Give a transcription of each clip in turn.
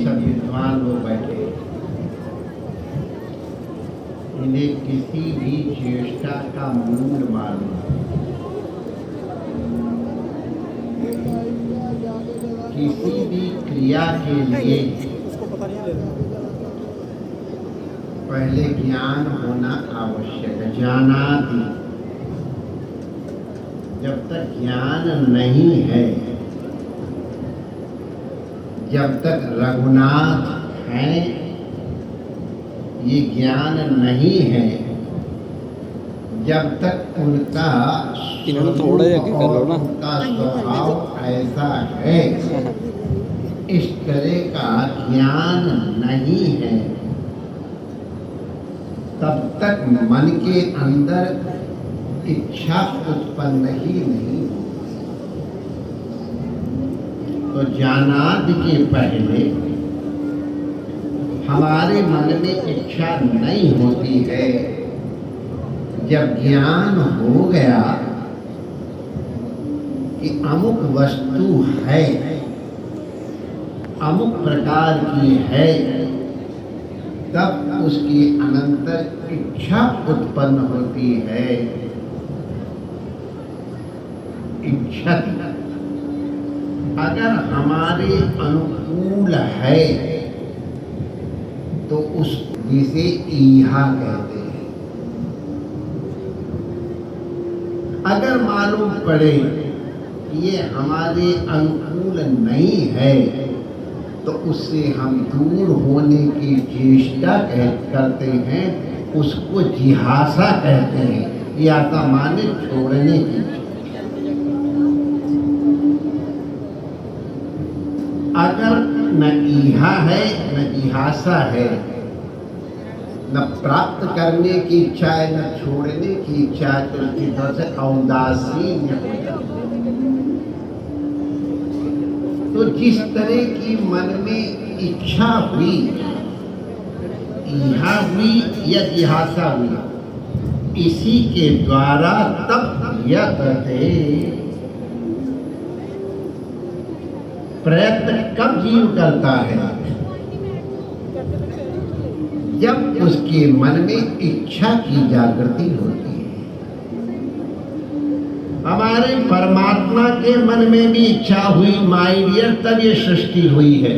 सब विद्वान लोग बैठे, इन्हें किसी भी चेष्टा का मूल मालूम, किसी भी क्रिया के लिए पहले ज्ञान होना आवश्यक है। ज्ञानादि, जब तक ज्ञान नहीं है, जब तक रघुनाथ हैं, ये ज्ञान नहीं है, जब तक उनका उनका स्वभाव ऐसा है, इस तरह का ज्ञान नहीं है, तब तक मन के अंदर इच्छा उत्पन्न ही नहीं होती। तो ज्ञानादि के पहले हमारे मन में इच्छा नहीं होती है। जब ज्ञान हो गया कि अमुक वस्तु है, अमुक प्रकार की है, तब उसकी अनंतर इच्छा उत्पन्न होती है। इच्छा अगर हमारे अनुकूल है तो उस जिसे ईहा कहते हैं। अगर मालूम पड़े कि ये हमारे अनुकूल नहीं है तो उससे हम दूर होने की चेष्टा करते हैं, उसको जिहासा कहते हैं। या माने छोड़ने की। अगर न ईहा है न जिहासा है, न प्राप्त करने की इच्छा है न छोड़ने की इच्छा है, तो उसकी तरह से औदासीन्य हो जाता है। तो जिस तरह की मन में इच्छा हुई, ईहा हुई या जिहासा हुई, इसी के द्वारा तब यतते प्रयत्न कब जीव करता है? जब उसके मन में इच्छा की जागृति होती है। हमारे परमात्मा के मन में भी इच्छा हुई, माय डियर, तब ये सृष्टि हुई है।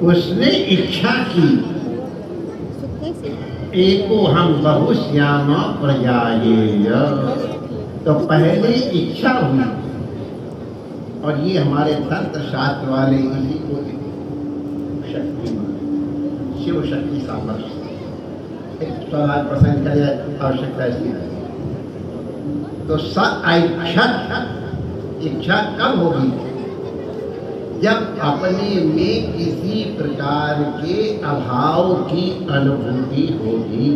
उसने इच्छा की, एको हम बहुश्याम प्रजायेय, तो पहले इच्छा हुई। और ये हमारे तंत्र शास्त्र वाले इसी को शक्ति मानते, शिव शक्ति सामर्थ्य। एक सवाल प्रसंग करें, आवश्यकता इसकी नहीं। तो इच्छा कब होगी? जब अपने में किसी प्रकार के अभाव की अनुभूति होगी।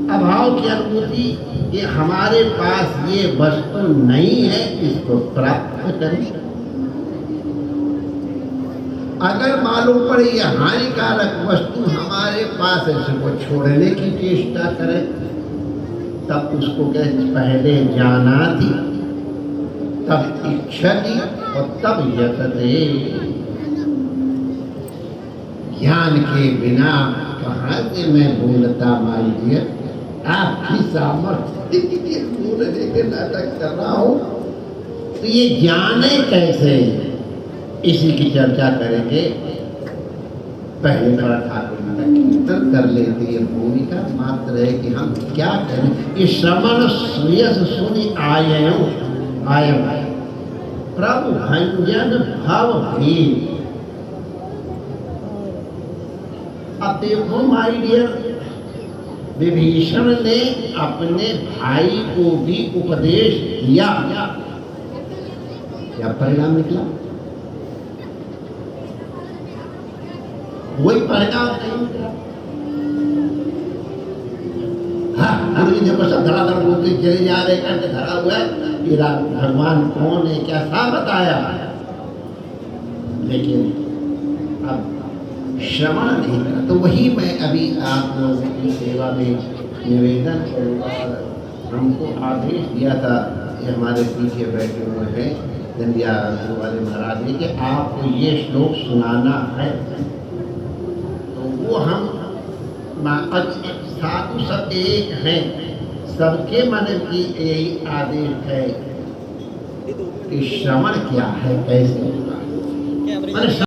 अभाव की अनुभूति कि हमारे पास ये वस्तु नहीं है, इसको प्राप्त करें। अगर मालूम पड़े ये हानिकारक वस्तु हमारे पास है, इसको छोड़ने की चेष्टा करें, तब उसको कहते पहले जाना थी, तब इच्छा थी और तब यतते। ज्ञान के बिना कहाँ से मैं बोलता माई डियर? आपकी सामर्थ्य बोलने के नाटक कर रहा हूँ। तो ये जाने कैसे, इसी की चर्चा करेंगे। पहले थोड़ा ठाकुर जी का कीर्तन कर लेते हैं। भूमिका मात्र है कि हम क्या करें। ये श्रवण सुयस सुनि आयो प्रभु भंजन भव भी। अब देखो माय डियर, विभीषण ने अपने भाई को भी उपदेश दिया, क्या परिणाम निकला? वही परिणाम नहीं निकला। हाँ, गुरु जी सब धड़ाधड़ बोलते चले जा रहे, करके धरा हुआ है कि भगवान कौन है, क्या सा बताया, लेकिन अब श्रवण नहीं करा। तो वही मैं अभी आप लोगों की सेवा में निवेदन करूँगा। हमको आदेश दिया था ये हमारे पीछे बैठे हुए हैं दंडिया वाले महाराज जी कि आपको ये श्लोक सुनाना है। तो वो हम साधु सब एक हैं, सबके मन की यही आदेश है कि श्रवण क्या है, कैसे होगा।